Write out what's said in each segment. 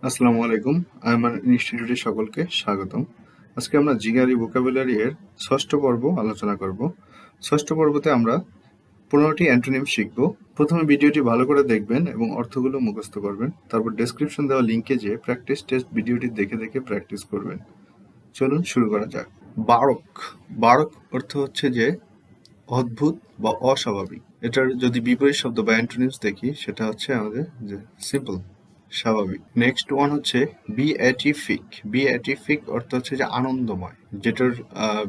আসসালামু আলাইকুম। আমার ইনস্টিটিউটে সকলকে স্বাগতম। আজকে আমরা জিগারি ভোকাবুলারি এর ষষ্ঠ পর্ব আলোচনা করব। ষষ্ঠ পর্বতে আমরা 15টি অ্যান্টোনিম শিখব। প্রথমে ভিডিওটি ভালো করে দেখবেন এবং অর্থগুলো মুখস্থ করবেন। তারপর ডেসক্রিপশন দেওয়া লিঙ্কে যেয়ে প্র্যাকটিস টেস্ট ভিডিওটি দেখে দেখে প্র্যাকটিস করবেন। চলুন শুরু করা যাক। বারক। বারক অর্থ হচ্ছে যে অদ্ভুত বা অস্বাভাবিক। এটার যদি বিপরীত শব্দ বা অ্যান্টোনিমস দেখি সেটা হচ্ছে আমাদের যে সিম্পল, স্বাভাবিক। নেক্সট ওয়ান হচ্ছে বিএটিফিক। বিএটিফিক অর্থ হচ্ছে যে আনন্দময়, যেটার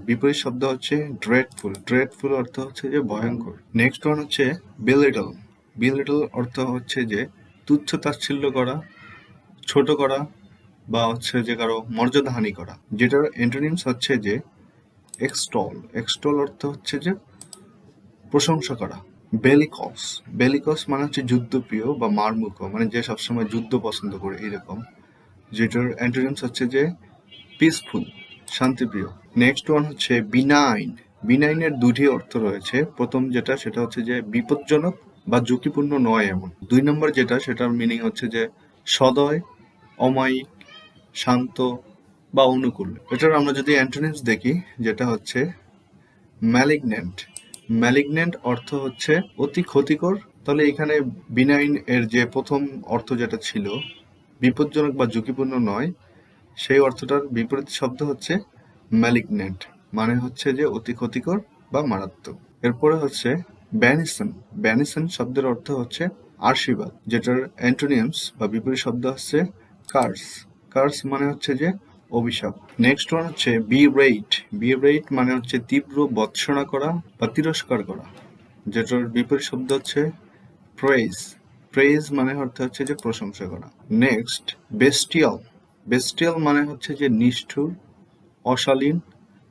বিপরীত শব্দ হচ্ছে ড্রেডফুল। ড্রেডফুল অর্থ হচ্ছে যে ভয়ঙ্কর। নেক্সট ওয়ান হচ্ছে বিলিটল। বিলিটল অর্থ হচ্ছে যে তুচ্ছ তাচ্ছিল্য করা, ছোট করা বা হচ্ছে যে কারো মর্যাদাহানি করা, যেটার অ্যান্টোনিমস হচ্ছে যে এক্সটল। এক্সটল অর্থ হচ্ছে যে প্রশংসা করা। বেলিকস। বেলিকস মানে হচ্ছে যুদ্ধপ্রিয় বা মারমুখ, মানে যে সবসময় যুদ্ধ পছন্দ করে এরকম, যেটার অ্যান্টোনিমস হচ্ছে যে পিসফুল, শান্তিপ্রিয়। নেক্সট ওয়ান হচ্ছে বিনাইন। বিনাইনের দুটি অর্থ রয়েছে। প্রথম যেটা সেটা হচ্ছে যে বিপজ্জনক বা ঝুঁকিপূর্ণ নয় এমন। 2 নম্বর যেটা সেটার মিনিং হচ্ছে যে সদয়, অমায়িক, শান্ত বা অনুকূল। এটার আমরা যদি অ্যান্টোনিমস দেখি যেটা হচ্ছে ম্যালিগন্যান্ট। ম্যালিগন্যান্ট অর্থ হচ্ছে অতি ক্ষতিকর। তাহলে এখানে বিনাইন এর যে প্রথম অর্থ যেটা ছিল বিপজ্জনক বা ঝুঁকিপূর্ণ নয়, সেই অর্থটার বিপরীত শব্দ হচ্ছে ম্যালিগন্যান্ট, মানে হচ্ছে যে অতি ক্ষতিকর বা মারাত্মক। এরপরে হচ্ছে ব্যানিসন। ব্যানিসন শব্দের অর্থ হচ্ছে আশীর্বাদ, যেটার অ্যান্টোনিমস বা বিপরীত শব্দ হচ্ছে কার্স। কার্স মানে হচ্ছে যে অভিশাপ। নেক্সট ওয়ান হচ্ছে বিরেট। বিরেট মানে হচ্ছে তীব্র ভর্ৎসনা করা বা তিরস্কার করা, যেটার বিপরীত শব্দ হচ্ছে প্রেজ। প্রেজ মানে অর্থ হচ্ছে যে প্রশংসা করা। নেক্সট বেস্টিয়াল। বেস্টিয়াল মানে হচ্ছে যে নিষ্ঠুর, অশালীন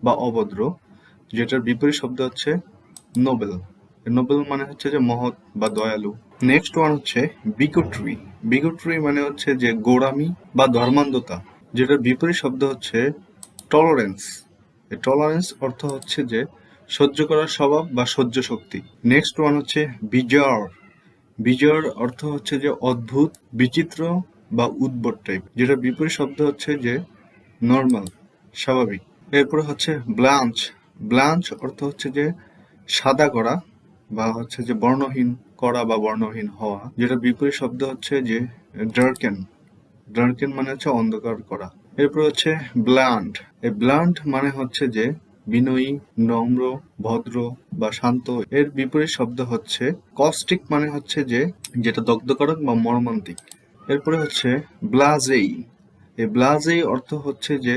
বা অভদ্র, যেটার বিপরীত শব্দ হচ্ছে নোবেল। নোবেল মানে হচ্ছে যে মহৎ বা দয়ালু। নেক্সট ওয়ান হচ্ছে বিগোট্রি। বিগোট্রি মানে হচ্ছে যে গোঁড়ামি বা ধর্মান্ধতা, যেটার বিপরীত শব্দ হচ্ছে টলারেন্স। টলারেন্স অর্থ হচ্ছে যে সহ্য করার স্বভাব বা সহ্য শক্তি। নেক্সট ওয়ান হচ্ছে বিজার। বিজয়ের অর্থ হচ্ছে যে অদ্ভুত, বিচিত্র বা উদ্ভট টাইপ, যেটার বিপরীত শব্দ হচ্ছে যে নর্মাল, স্বাভাবিক। এরপরে হচ্ছে ব্লাঞ্চ। ব্লাঞ্চ অর্থ হচ্ছে যে সাদা করা বা হচ্ছে যে বর্ণহীন করা বা বর্ণহীন হওয়া, যেটার বিপরীত শব্দ হচ্ছে যে ডার্কেন। ডার্কেন মানে হচ্ছে অন্ধকার করা। এরপর হচ্ছে ব্লান্ট। এই ব্লান্ট মানে হচ্ছে যে বিনয়ী, নম্র, ভদ্র বা শান্ত। এর বিপরীত শব্দ হচ্ছে কস্টিক, মানে হচ্ছে যে যেটা দগ্ধকারক বা মর্মান্তিক। এরপরে হচ্ছে ব্লাজেই। এই ব্লাজেই অর্থ হচ্ছে যে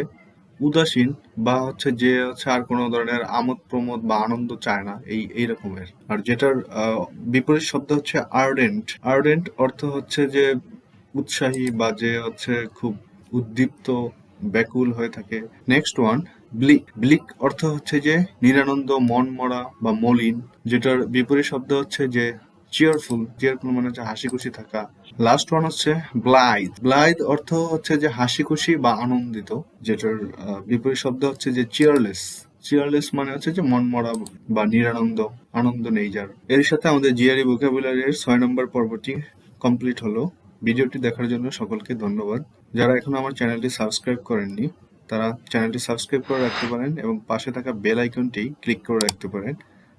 উদাসীন বা হচ্ছে যে হচ্ছে আর কোনো ধরনের আমোদ প্রমোদ বা আনন্দ চায় না, এই রকমের। আর যেটার বিপরীত শব্দ হচ্ছে আর্ডেন্ট। আর্ডেন্ট অর্থ হচ্ছে যে উৎসাহী বা যে হচ্ছে খুব উদ্দীপ্ত, ব্যাকুল হয়ে থাকে। Next one bleak. ব্লিক অর্থ হচ্ছে যে নিরানন্দ, মনমরা বা মলিন, যেটার বিপরীত শব্দ হচ্ছে যে চিয়ারফুল। চিয়ারফুল মানে হচ্ছে হাসি খুশি থাকা। লাস্ট ওয়ান হচ্ছে ব্লাইথ। ব্লাইথ অর্থ হচ্ছে যে হাসি খুশি বা আনন্দিত, যেটার বিপরীত শব্দ হচ্ছে যে চিয়ারলেস। চিয়ারলেস মানে হচ্ছে যে মনমরা বা নিরানন্দ, আনন্দ নেই যার। এর সাথে আমাদের জিআরই ভোকাবুলারির 6 নম্বর পর্বটি কমপ্লিট হলো। ভিডিওটি দেখার জন্য সকলকে ধন্যবাদ। যারা এখনো আমার চ্যানেলটি সাবস্ক্রাইব করেননি তারা চ্যানেলটি সাবস্ক্রাইব করে রাখতে পারেন এবং পাশে থাকা বেল আইকনটি ক্লিক করে রাখতে পারেন,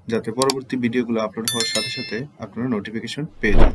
যাতে পরবর্তী ভিডিওগুলো আপলোড হওয়ার সাথে সাথে আপনারা নোটিফিকেশন পেয়ে যান।